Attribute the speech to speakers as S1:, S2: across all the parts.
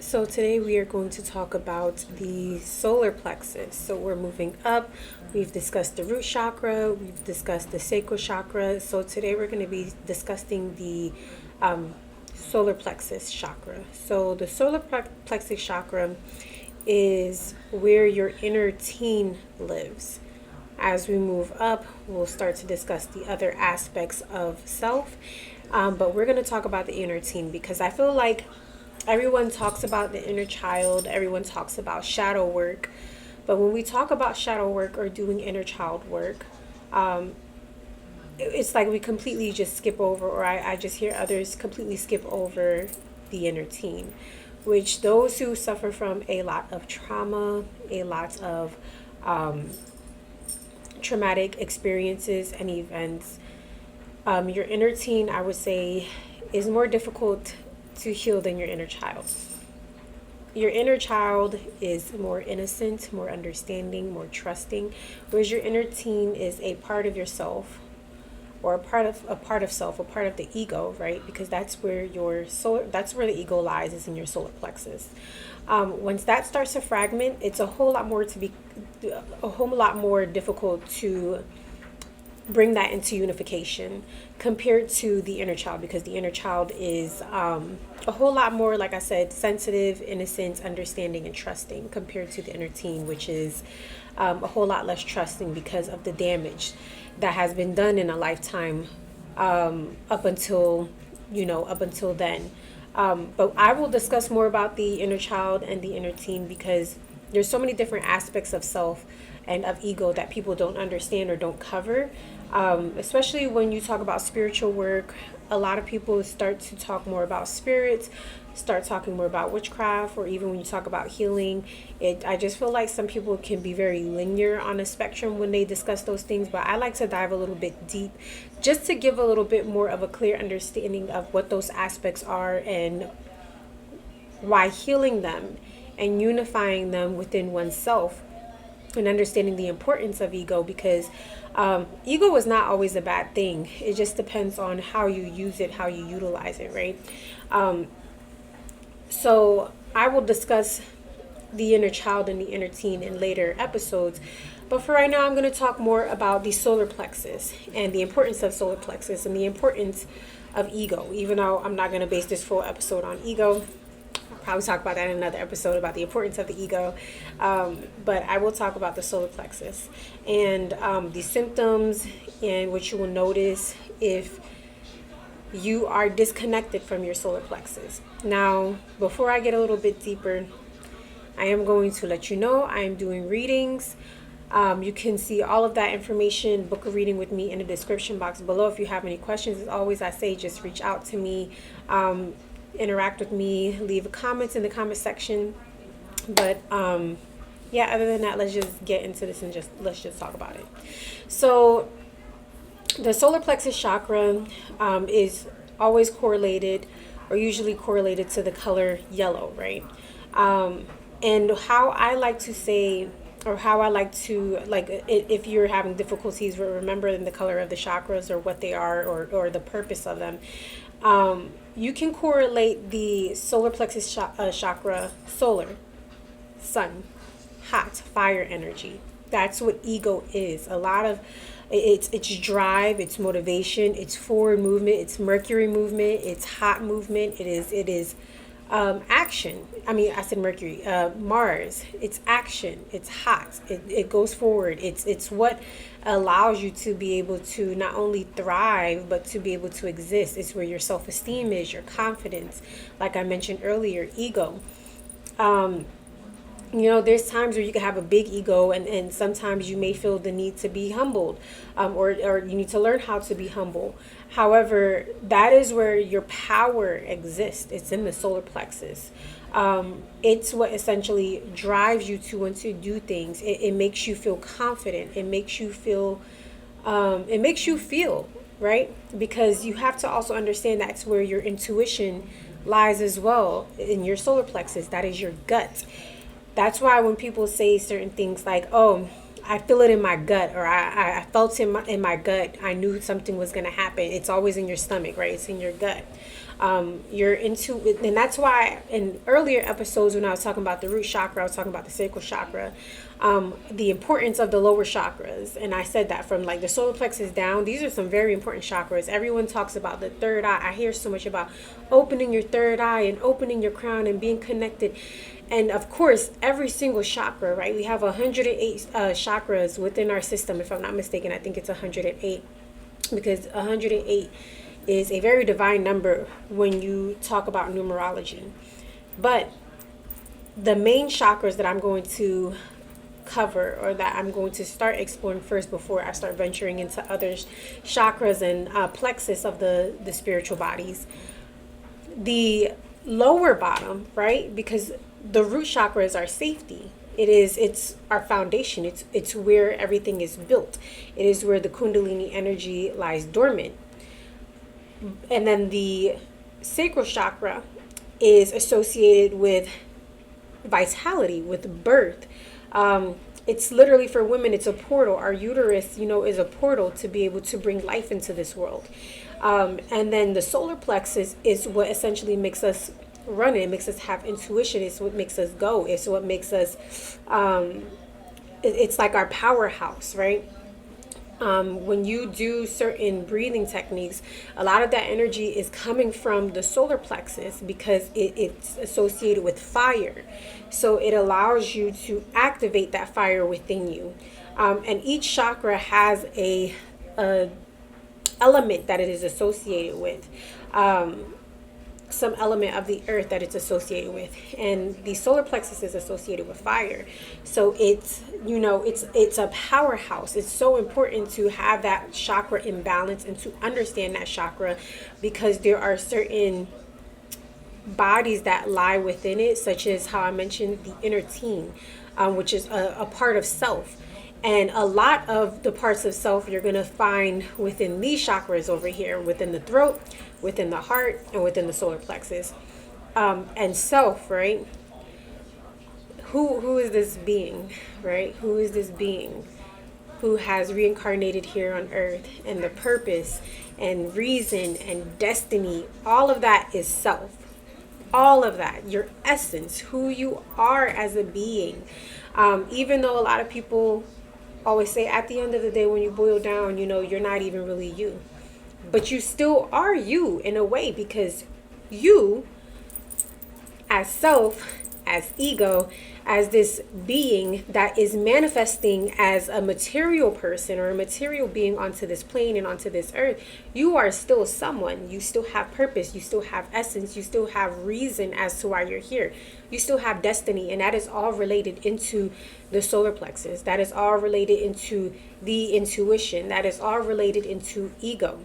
S1: So today we are going to talk about the solar plexus. So we're moving up. We've discussed the root chakra. We've discussed the sacral chakra. So today we're going to be discussing the solar plexus chakra. So the plexus chakra is where your inner teen lives. As we move up, we'll start to discuss the other aspects of self. But we're going to talk about the inner teen because I feel like everyone talks about the inner child, everyone talks about shadow work. But when we talk about shadow work or doing inner child work, it's like we completely just skip over, or I just hear others completely skip over the inner teen, which those who suffer from a lot of trauma, a lot of traumatic experiences and events, your inner teen, I would say, is more difficult to heal than your inner child. Your inner child is more innocent, more understanding, more trusting, whereas your inner teen is a part of yourself, or a part of self, a part of the ego, right? Because that's where that's where the ego lies, is in your solar plexus. Once that starts to fragment, it's a whole lot more difficult to bring that into unification compared to the inner child, because the inner child is a whole lot more, like I said, sensitive, innocent, understanding, and trusting, compared to the inner teen, which is a whole lot less trusting because of the damage that has been done in a lifetime up until then. But I will discuss more about the inner child and the inner teen because there's so many different aspects of self and of ego that people don't understand or don't cover. Especially when you talk about spiritual work, a lot of people start to talk more about spirits, start talking more about witchcraft, or even when you talk about healing. I just feel like some people can be very linear on a spectrum when they discuss those things, but I like to dive a little bit deep just to give a little bit more of a clear understanding of what those aspects are and why healing them and unifying them within oneself, and understanding the importance of ego, because ego is not always a bad thing. It just depends on how you use it, how you utilize it, right? So I will discuss the inner child and the inner teen in later episodes. But for right now, I'm going to talk more about the solar plexus and the importance of solar plexus and the importance of ego, even though I'm not going to base this full episode on ego. I'll probably talk about that in another episode about the importance of the ego. But I will talk about the solar plexus and the symptoms, and what you will notice if you are disconnected from your solar plexus. Now, before I get a little bit deeper, I am going to let you know I am doing readings. You can see all of that information, book a reading with me, in the description box below. If you have any questions, as always, I say just reach out to me, interact with me, leave comments in the comment section. But yeah, other than that, let's just get into this and let's just talk about it. So the solar plexus chakra is always correlated, or usually correlated, to the color yellow, right? And how I like to say, or how I like to, if you're having difficulties with remembering the color of the chakras or what they are, or the purpose of them, you can correlate the solar plexus chakra, solar, sun, hot, fire energy. That's what ego is. A lot of it's drive, it's motivation, it's forward movement, it's Mercury movement, it's hot movement, it is action. I said Mercury, Mars. It's action. It's hot. It goes forward. It's what allows you to be able to not only thrive, but to be able to exist. It's where your self-esteem is, your confidence. Like I mentioned earlier, ego. There's times where you can have a big ego, and sometimes you may feel the need to be humbled, or you need to learn how to be humble. However, that is where your power exists. It's in the solar plexus. It's what essentially drives you to want to do things. It makes you feel confident. It makes you feel, right? Because you have to also understand that's where your intuition lies as well, in your solar plexus. That is your gut. That's why when people say certain things like, oh, I feel it in my gut, or I felt in my gut, I knew something was going to happen. It's always in your stomach, right? It's in your gut. You're into it, and that's why in earlier episodes when I was talking about the root chakra, I was talking about the sacral chakra, the importance of the lower chakras. And I said that from like the solar plexus down, these are some very important chakras. Everyone talks about the third eye. I hear so much about opening your third eye and opening your crown and being connected. And of course, every single chakra, right? We have 108 chakras within our system. If I'm not mistaken, I think it's 108, because 108 is a very divine number when you talk about numerology. But the main chakras that I'm going to cover, or that I'm going to start exploring first before I start venturing into other chakras and plexus of the spiritual bodies. The lower bottom, right? Because the root chakra is our safety. It's our foundation. It's where everything is built. It is where the Kundalini energy lies dormant. And then the sacral chakra is associated with vitality, with birth. It's literally, for women, it's a portal. Our uterus, is a portal to be able to bring life into this world. And then the solar plexus is what essentially makes us run. It makes us have intuition. It's what makes us go. It's what makes us, it's like our powerhouse, right? When you do certain breathing techniques, a lot of that energy is coming from the solar plexus, because it's associated with fire. So it allows you to activate that fire within you. And each chakra has a element that it is associated with. Some element of the earth that it's associated with, and the solar plexus is associated with fire. So it's a powerhouse. It's so important to have that chakra in balance and to understand that chakra, because there are certain bodies that lie within it, such as how I mentioned the inner teen, which is a part of self. And a lot of the parts of self you're going to find within these chakras over here, within the throat, within the heart, and within the solar plexus. And self, right? Who is this being, right? Who is this being who has reincarnated here on earth? And the purpose and reason and destiny, all of that is self. All of that, your essence, who you are as a being. Even though a lot of people always say at the end of the day, when you boil down, you're not even really you. But you still are you in a way, because you, as self, as ego, as this being that is manifesting as a material person or a material being onto this plane and onto this earth, you are still someone. You still have purpose. You still have essence. You still have reason as to why you're here. You still have destiny, and that is all related into the solar plexus. That is all related into the intuition. That is all related into ego.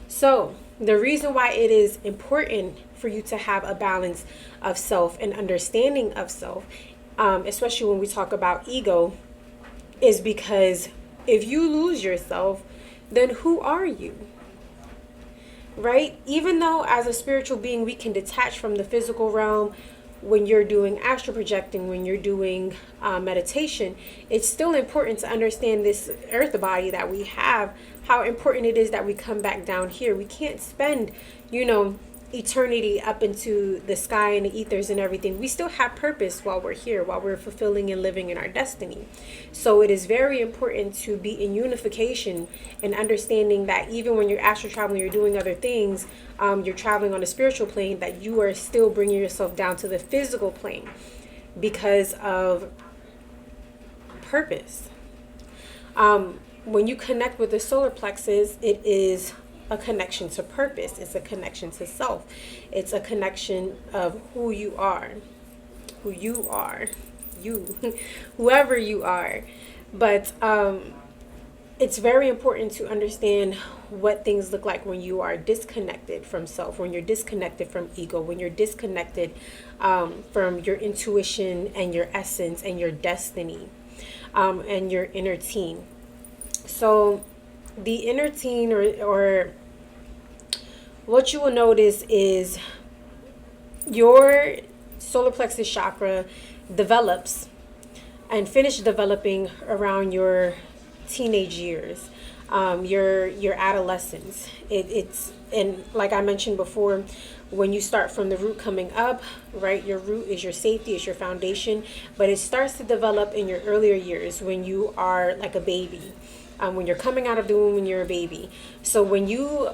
S1: So the reason why it is important for you to have a balance of self and understanding of self, especially when we talk about ego, is because if you lose yourself, then who are you? Right? Even though as a spiritual being, we can detach from the physical realm, when you're doing astral projecting, when you're doing meditation, it's still important to understand this earth body that we have, how important it is that we come back down here. We can't spend, eternity up into the sky and the ethers and everything. We still have purpose while we're here, while we're fulfilling and living in our destiny. So it is very important to be in unification and understanding that even when you're astral traveling, you're doing other things, you're traveling on a spiritual plane, that you are still bringing yourself down to the physical plane because of purpose. When you connect with the solar plexus, it is a connection to purpose. It's a connection to self. It's a connection of who you are, whoever you are. But it's very important to understand what things look like when you are disconnected from self, when you're disconnected from ego, when you're disconnected from your intuition and your essence and your destiny, and your inner teen. So the inner teen, or what you will notice is your solar plexus chakra develops and finish developing around your teenage years, your adolescence. It's And like I mentioned before, when you start from the root coming up, right, your root is your safety, is your foundation, but it starts to develop in your earlier years when you are like a baby, when you're coming out of the womb, when you're a baby. So when you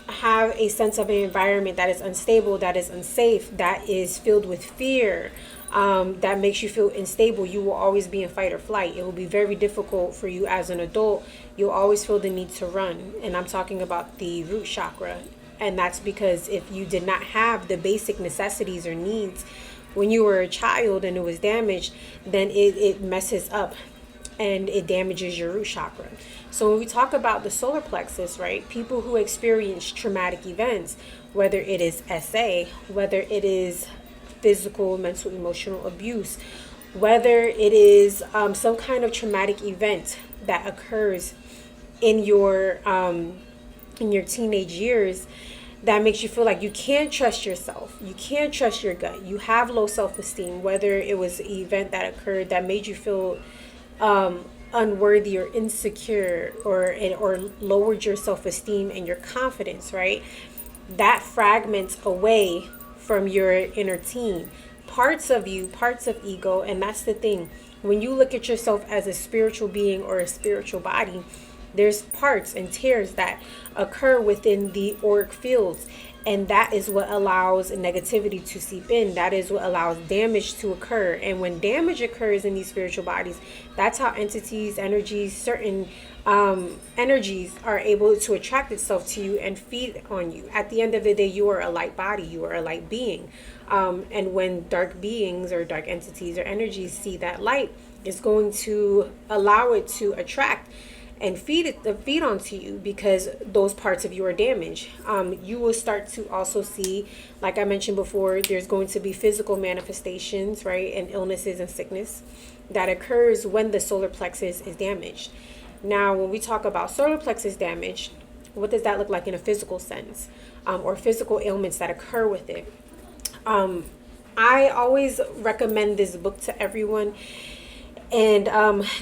S1: have a sense of an environment that is unstable, that is unsafe, that is filled with fear, that makes you feel unstable, you will always be in fight or flight. It will be very difficult for you as an adult. You'll always feel the need to run. And I'm talking about the root chakra. And that's because if you did not have the basic necessities or needs when you were a child and it was damaged, then it messes up and it damages your root chakra. So when we talk about the solar plexus, right, people who experience traumatic events, whether it is SA, whether it is physical, mental, emotional abuse, whether it is some kind of traumatic event that occurs in your teenage years, that makes you feel like you can't trust yourself, you can't trust your gut, you have low self-esteem, whether it was an event that occurred that made you feel unworthy or insecure, or lowered your self-esteem and your confidence, right? That fragments away from your inner teen. Parts of you, parts of ego, and that's the thing. When you look at yourself as a spiritual being or a spiritual body, there's parts and tears that occur within the auric fields. And that is what allows negativity to seep in. That is what allows damage to occur. And when damage occurs in these spiritual bodies, that's how entities, energies, certain energies are able to attract itself to you and feed on you. At the end of the day, you are a light body. You are a light being. And when dark beings or dark entities or energies see that light, it's going to allow it to attract and feed onto you, because those parts of you are damaged. You will start to also see, like I mentioned before, there's going to be physical manifestations, right, and illnesses and sickness that occurs when the solar plexus is damaged. Now, when we talk about solar plexus damage, what does that look like in a physical sense, or physical ailments that occur with it? I always recommend this book to everyone. And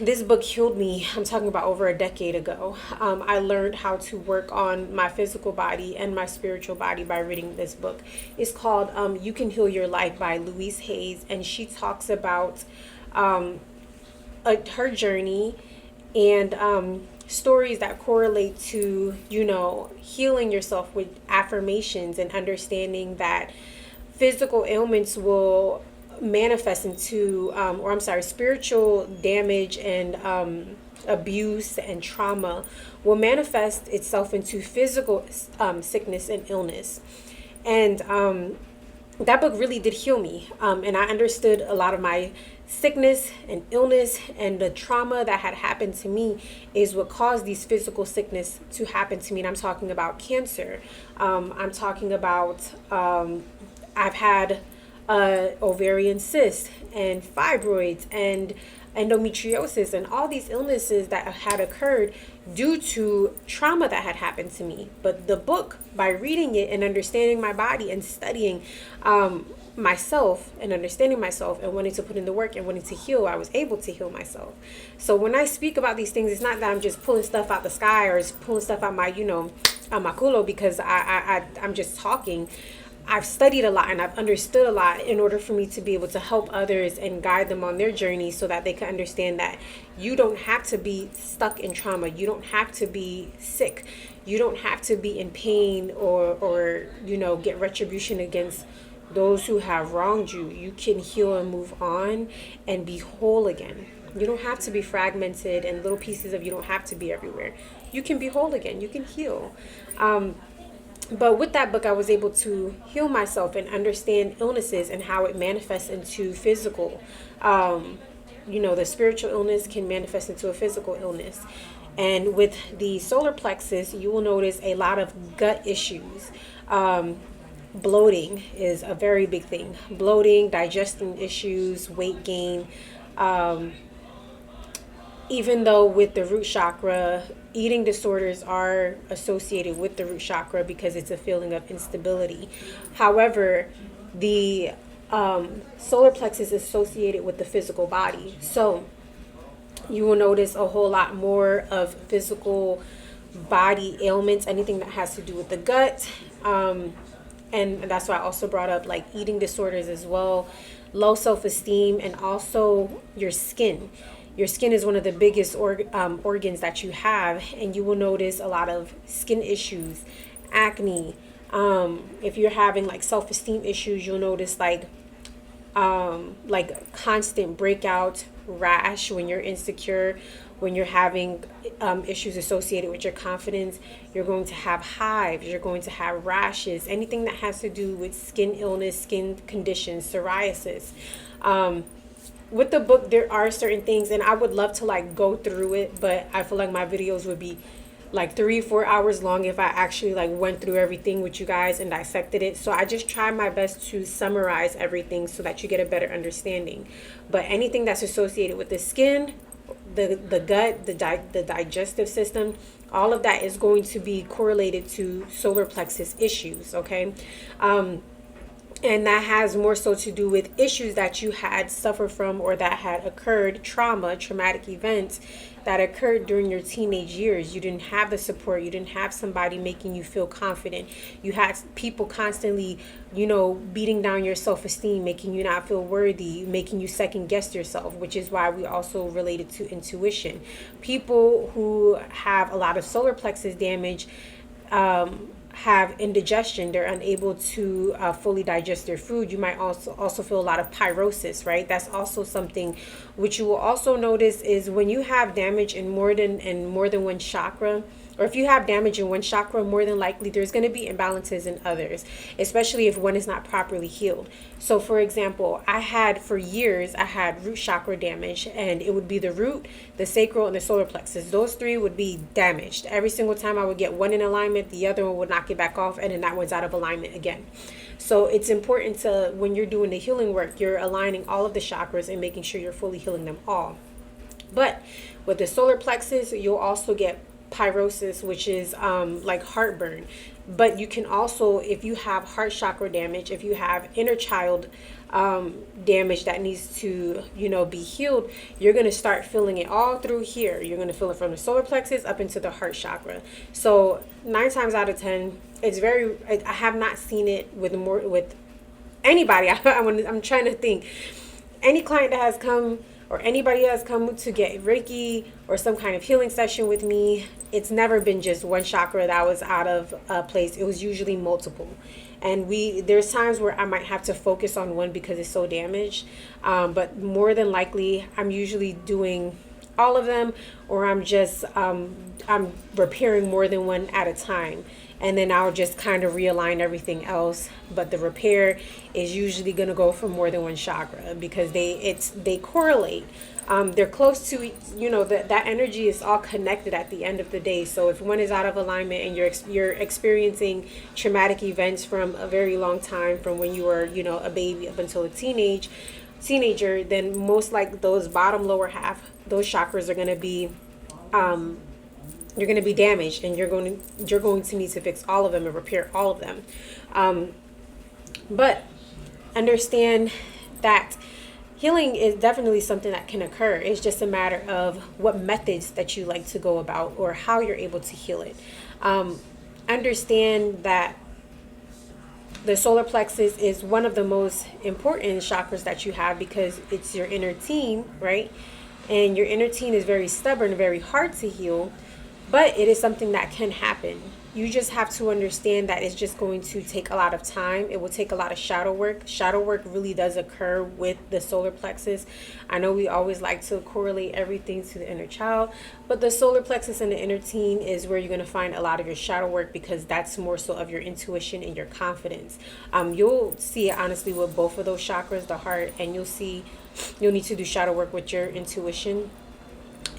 S1: this book healed me. I'm talking about over a decade ago. I learned how to work on my physical body and my spiritual body by reading this book. It's called You Can Heal Your Life by Louise Hayes. And she talks about her journey and stories that correlate to, healing yourself with affirmations and understanding that physical ailments will manifest into spiritual damage and abuse and trauma will manifest itself into physical sickness and illness. And that book really did heal me, and I understood a lot of my sickness and illness, and the trauma that had happened to me is what caused these physical sickness to happen to me. And I'm talking about cancer. I'm talking about I've had ovarian cysts and fibroids and endometriosis and all these illnesses that had occurred due to trauma that had happened to me. But the book, by reading it and understanding my body and studying myself and understanding myself and wanting to put in the work and wanting to heal, I was able to heal myself. So when I speak about these things, it's not that I'm just pulling stuff out the sky or just pulling stuff out my, out my culo because I'm just talking. I've studied a lot and I've understood a lot in order for me to be able to help others and guide them on their journey so that they can understand that you don't have to be stuck in trauma. You don't have to be sick. You don't have to be in pain or get retribution against those who have wronged you. You can heal and move on and be whole again. You don't have to be fragmented and little pieces of you don't have to be everywhere. You can be whole again. You can heal. But with that book, I was able to heal myself and understand illnesses and how it manifests into physical. The spiritual illness can manifest into a physical illness. And with the solar plexus, you will notice a lot of gut issues. Bloating is a very big thing. Bloating, digestion issues, weight gain. Even though with the root chakra, eating disorders are associated with the root chakra because it's a feeling of instability. However, the solar plexus is associated with the physical body. So you will notice a whole lot more of physical body ailments, anything that has to do with the gut. And that's why I also brought up like eating disorders as well, low self-esteem, and also your skin. Your skin is one of the biggest organs that you have, and you will notice a lot of skin issues, acne. If you're having like self-esteem issues, you'll notice like constant breakout rash when you're insecure, when you're having issues associated with your confidence. You're going to have hives, you're going to have rashes, anything that has to do with skin illness, skin conditions, psoriasis. With the book, there are certain things, and I would love to like go through it, but I feel like my videos would be like 3-4 hours long if I actually like went through everything with you guys and dissected it. So I just try my best to summarize everything so that you get a better understanding. But anything that's associated with the skin, the gut, the digestive system, all of that is going to be correlated to solar plexus issues. Okay. And that has more so to do with issues that you had suffered from, or that had occurred, traumatic events that occurred during your teenage years. You didn't have the support. You didn't have somebody making you feel confident. You had people constantly, beating down your self-esteem, making you not feel worthy, making you second guess yourself, which is why we also related to intuition. People who have a lot of solar plexus damage, have indigestion. They're unable to fully digest their food. You might also feel a lot of pyrosis, right? That's also something which you will also notice is when you have damage in more than one chakra, or if you have damage in one chakra, more than likely there's going to be imbalances in others, especially if one is not properly healed. So for example, for years I had root chakra damage, and it would be the root, the sacral, and the solar plexus. Those three would be damaged. Every single time I would get one in alignment, the other one would knock it back off, and then that one's out of alignment again. So it's important to, when you're doing the healing work, you're aligning all of the chakras and making sure you're fully healing them all. But with the solar plexus, you'll also get pyrosis, which is like heartburn. But you can also, if you have heart chakra damage, if you have inner child damage that needs to be healed, you're going to start feeling it all through here. You're going to feel it from the solar plexus up into the heart chakra. So 9 times out of 10, I have not seen it with anybody. I'm trying to think, any client that has come, or anybody has come to get Reiki or some kind of healing session with me, it's never been just one chakra that was out of place. It was usually multiple. And there's times where I might have to focus on one because it's so damaged. But more than likely, I'm usually doing all of them, or I'm just, I'm repairing more than one at a time. And then I'll just kind of realign everything else. But the repair is usually going to go for more than one chakra because they correlate. They're close to, that energy is all connected at the end of the day. So if one is out of alignment and you're experiencing traumatic events from a very long time, from when you were, a baby up until a teenager, then most like those bottom lower half, those chakras are going to be, you're going to be damaged, and you're going to need to fix all of them and repair all of them. But understand that healing is definitely something that can occur. It's just a matter of what methods that you like to go about, or how you're able to heal it. Understand that the solar plexus is one of the most important chakras that you have, because it's your inner teen, right? And your inner teen is very stubborn, very hard to heal. But it is something that can happen. You just have to understand that it's just going to take a lot of time. It will take a lot of shadow work. Shadow work really does occur with the solar plexus. I know we always like to correlate everything to the inner child, but the solar plexus and the inner teen is where you're going to find a lot of your shadow work, because that's more so of your intuition and your confidence. You'll see it honestly with both of those chakras, the heart, and you'll need to do shadow work with your intuition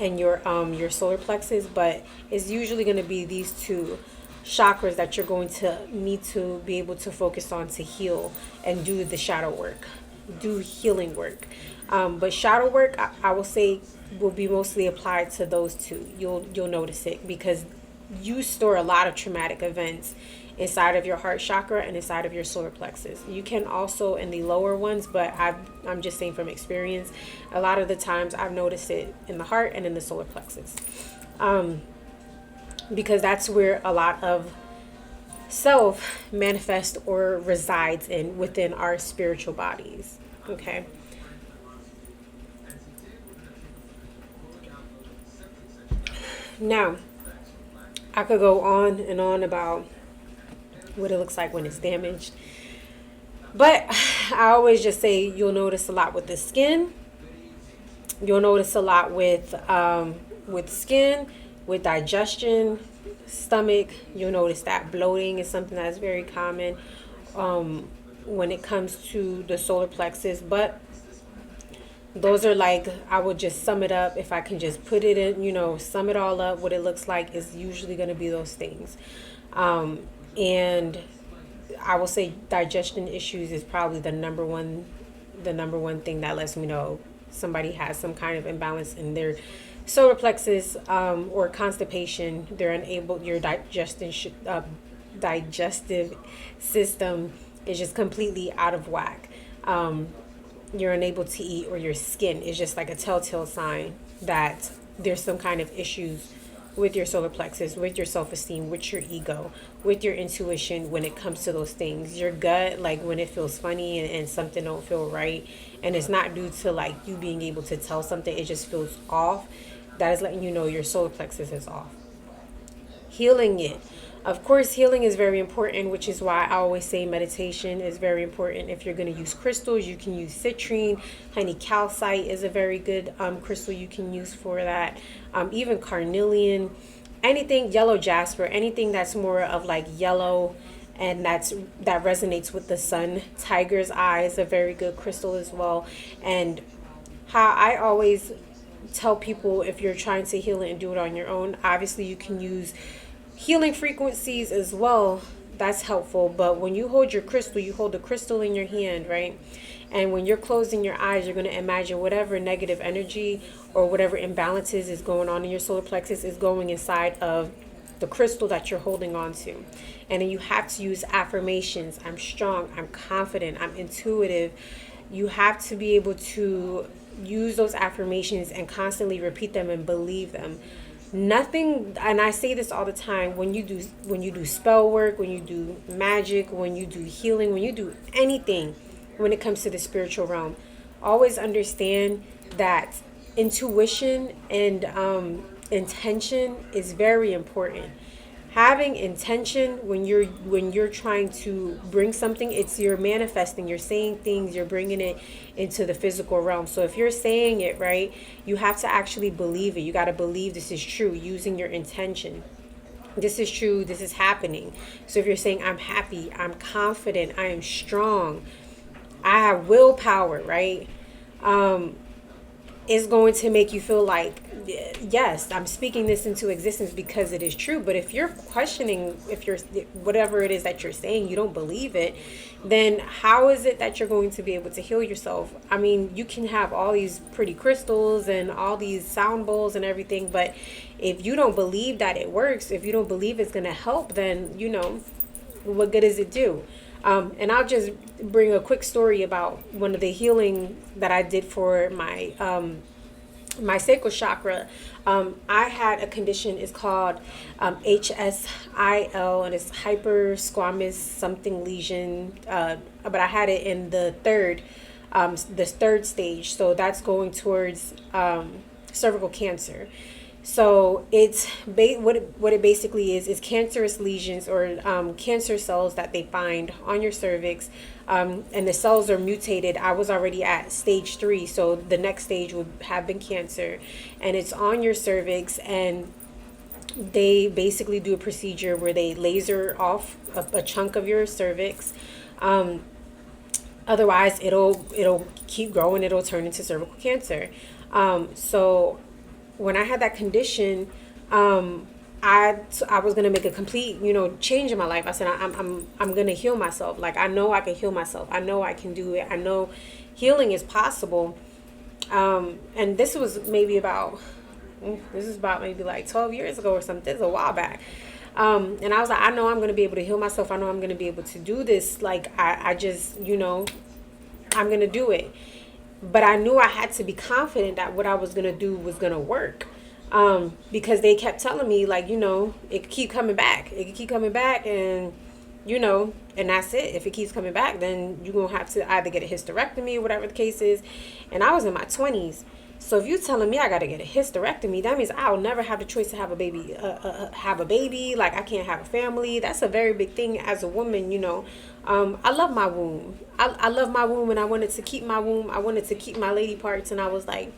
S1: and your solar plexus, but it's usually going to be these two chakras that you're going to need to be able to focus on to heal and do the shadow work, do healing work. But shadow work, I will say, will be mostly applied to those two. You'll notice it because you store a lot of traumatic events inside of your heart chakra and inside of your solar plexus. You can also in the lower ones, but I'm just saying from experience, a lot of the times I've noticed it in the heart and in the solar plexus. because that's where a lot of self manifests or resides in within our spiritual bodies. Okay. Now, I could go on and on about what it looks like when it's damaged. But I always just say you'll notice a lot with the skin. You'll notice a lot with skin, with digestion, stomach. You'll notice that bloating is something that's very common when it comes to the solar plexus. But those are like, I would just sum it up. If I can just put it in, sum it all up, what it looks like is usually going to be those things. And I will say digestion issues is probably the number one thing that lets me know somebody has some kind of imbalance in their solar plexus, or constipation. They're unable, your digestive system is just completely out of whack. You're unable to eat, or your skin is just like a telltale sign that there's some kind of issues with your solar plexus, with your self-esteem, with your ego, with your intuition when it comes to those things. Your gut, like when it feels funny and something don't feel right, and it's not due to like you being able to tell something, it just feels off. That is letting you know your solar plexus is off. Healing it. Of course, healing is very important, which is why I always say meditation is very important. If you're going to use crystals, you can use citrine. Honey calcite is a very good crystal you can use for that. Even carnelian, anything, yellow jasper, anything that's more of like yellow and that resonates with the sun. Tiger's eye is a very good crystal as well. And how I always tell people, if you're trying to heal it and do it on your own, obviously you can use healing frequencies as well. That's helpful. But when you hold your crystal, you hold the crystal in your hand, right? And when you're closing your eyes, you're going to imagine whatever negative energy or whatever imbalances is going on in your solar plexus is going inside of the crystal that you're holding on to. And then you have to use affirmations. I'm strong, I'm confident, I'm intuitive. You have to be able to use those affirmations and constantly repeat them and believe them. Nothing, and I say this all the time, when you do spell work, when you do magic, when you do healing, when you do anything when it comes to the spiritual realm, always understand that intuition and intention is very important. Having intention when you're trying to bring something, it's you're manifesting, you're saying things, you're bringing it into the physical realm. So if you're saying it right, you have to actually believe it. You got to believe this is true using your intention. This is true, this is happening. So if you're saying I'm happy, I'm confident, I am strong, I have willpower, right? It's going to make you feel like, yes, I'm speaking this into existence because it is true. But if you're questioning, if you're, whatever it is that you're saying, you don't believe it, then how is it that you're going to be able to heal yourself? I mean, you can have all these pretty crystals and all these sound bowls and everything, but if you don't believe that it works, if you don't believe it's going to help, then, what good does it do? And I'll just bring a quick story about one of the healing that I did for my sacral chakra. I had a condition, it's called HSIL, and it's hypersquamous something lesion. But I had it in the third stage. So that's going towards cervical cancer. So it's what it basically is cancerous lesions or cancer cells that they find on your cervix, and the cells are mutated. I was already at stage 3, so the next stage would have been cancer, and it's on your cervix, and they basically do a procedure where they laser off a chunk of your cervix. Otherwise, it'll keep growing. It'll turn into cervical cancer. So when I had that condition, I was gonna make a complete, change in my life. I said I'm gonna heal myself. Like, I know I can heal myself. I know I can do it. I know healing is possible. And this was about maybe like 12 years ago or something. This is a while back. And I was like, I know I'm gonna be able to heal myself. I know I'm gonna be able to do this. Like, I just, I'm gonna do it. But I knew I had to be confident that what I was going to do was going to work. Because they kept telling me, like, it could keep coming back. It could keep coming back, and and that's it. If it keeps coming back, then you're going to have to either get a hysterectomy, whatever the case is. And I was in my 20s. So if you're telling me I got to get a hysterectomy, that means I'll never have the choice to have a baby. Like, I can't have a family. That's a very big thing as a woman. I love my womb. I love my womb, and I wanted to keep my womb. I wanted to keep my lady parts, and I was like,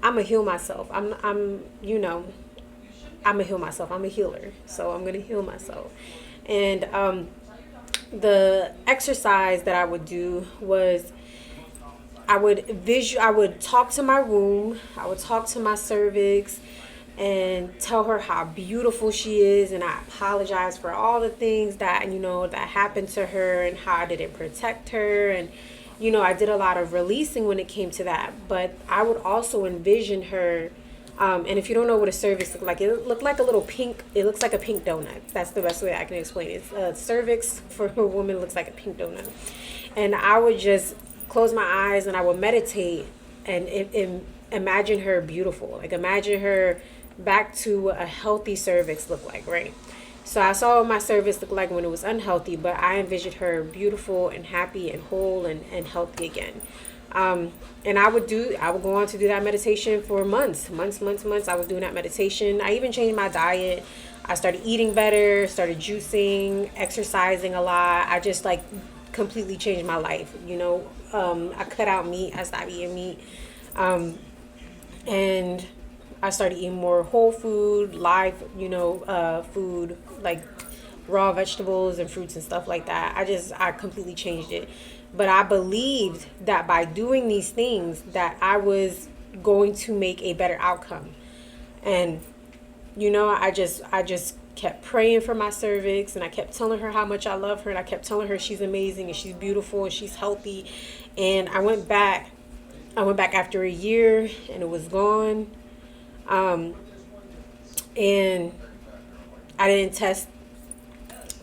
S1: I'm gonna heal myself. I'm gonna heal myself. I'm a healer, so I'm gonna heal myself. And the exercise that I would do was I would talk to my womb, I would talk to my cervix and tell her how beautiful she is, and I apologize for all the things that that happened to her and how I didn't protect her. And I did a lot of releasing when it came to that. But I would also envision her, and if you don't know what a cervix looked like, it looked like a little pink, it looks like a pink donut. That's the best way I can explain it. Cervix for a woman looks like a pink donut. And I would just close my eyes and I would meditate and imagine her beautiful. Like, imagine her back to what a healthy cervix looked like, right? So I saw what my cervix looked like when it was unhealthy, but I envisioned her beautiful and happy and whole and healthy again. And I would go on to do that meditation for months. I was doing that meditation. I even changed my diet. I started eating better, started juicing, exercising a lot. I just completely changed my life. I cut out meat. I stopped eating meat. And I started eating more whole food, live, food, like raw vegetables and fruits and stuff like that. I completely changed it. But I believed that by doing these things that I was going to make a better outcome. And, I just kept praying for my cervix, and I kept telling her how much I love her, and I kept telling her she's amazing and she's beautiful and she's healthy. And I went back after a year and it was gone. And I didn't test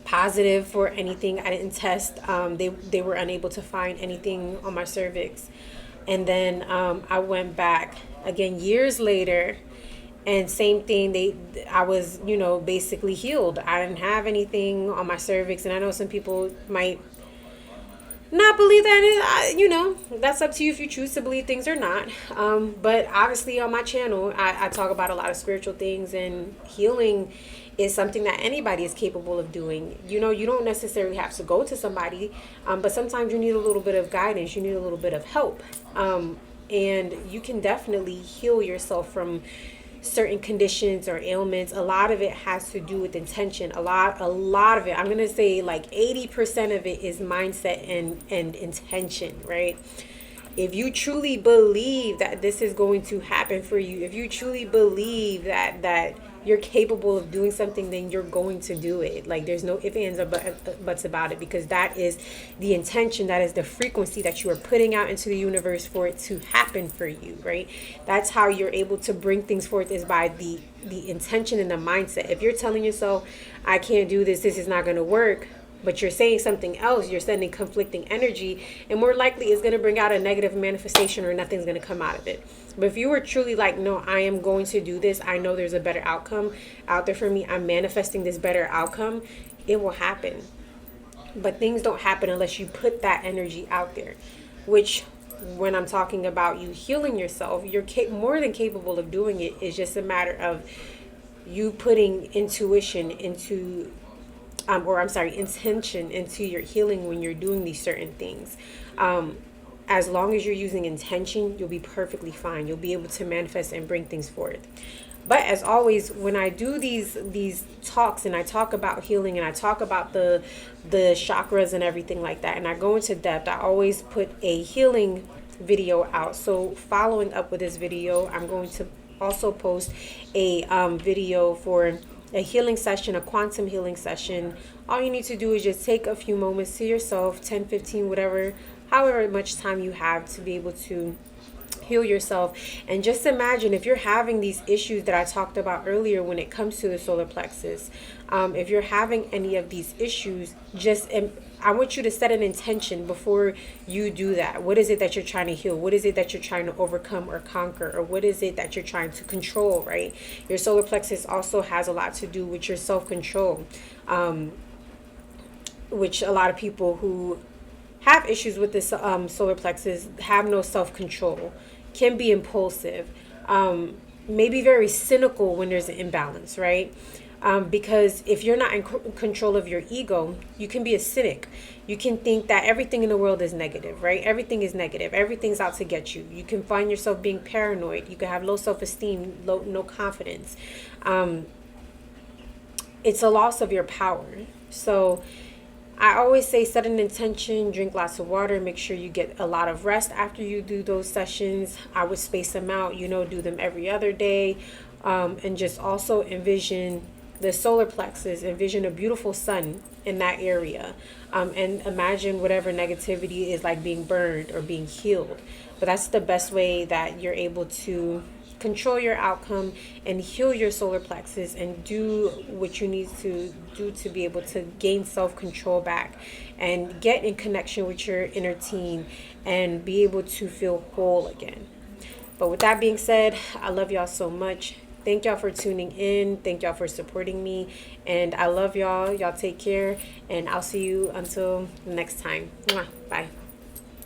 S1: positive for anything. I didn't test. They were unable to find anything on my cervix. And then I went back again years later, and same thing. I was basically healed. I didn't have anything on my cervix, and I know some people might not believe that. That's up to you if you choose to believe things or not. But obviously on my channel, I talk about a lot of spiritual things, and healing is something that anybody is capable of doing. You don't necessarily have to go to somebody, but sometimes you need a little bit of guidance. You need a little bit of help. And you can definitely heal yourself from certain conditions or ailments. A lot of it has to do with intention. A lot of it, I'm going to say 80% of it is mindset and intention, right? If you truly believe that this is going to happen for you, if you truly believe that you're capable of doing something, then you're going to do it. There's no ifs, ands, or buts about it, because that is the intention, that is the frequency that you are putting out into the universe for it to happen for you, right? That's how you're able to bring things forth, is by the intention and the mindset. If you're telling yourself, I can't do this is not going to work, but you're saying something else, you're sending conflicting energy, and more likely it's going to bring out a negative manifestation, or nothing's going to come out of it. But if you were truly no, I am going to do this, I know there's a better outcome out there for me, I'm manifesting this better outcome, it will happen. But things don't happen unless you put that energy out there, which, when I'm talking about you healing yourself, you're more than capable of doing it. It's just a matter of you putting intention into your healing when you're doing these certain things. As long as you're using intention, you'll be perfectly fine. You'll be able to manifest and bring things forth. But as always, when I do these talks and I talk about healing and I talk about the chakras and everything like that, and I go into depth, I always put a healing video out. So following up with this video, I'm going to also post a video for a healing session, a quantum healing session. All you need to do is just take a few moments to yourself, 10, 15, whatever, however much time you have to be able to heal yourself. And just imagine, if you're having these issues that I talked about earlier when it comes to the solar plexus, if you're having any of these issues, just I want you to set an intention before you do that. What is it that you're trying to heal? What is it that you're trying to overcome or conquer? Or what is it that you're trying to control, right? Your solar plexus also has a lot to do with your self-control, which a lot of people who have issues with this solar plexus have no self-control, can be impulsive, maybe very cynical when there's an imbalance, right? Because if you're not in control of your ego, you can be a cynic. You can think that everything in the world is negative, right? Everything is negative. Everything's out to get you. You can find yourself being paranoid. You can have low self-esteem, no confidence. It's a loss of your power. So I always say set an intention, drink lots of water, make sure you get a lot of rest after you do those sessions. I would space them out, do them every other day. And just also envision the solar plexus, envision a beautiful sun in that area. And imagine whatever negativity is like being burned or being healed. But that's the best way that you're able to control your outcome and heal your solar plexus and do what you need to do to be able to gain self-control back and get in connection with your inner teen and be able to feel whole again. But with that being said, I love y'all so much. Thank y'all for tuning in. Thank y'all for supporting me. And I love y'all. Y'all take care. And I'll see you until next time. Mwah. Bye.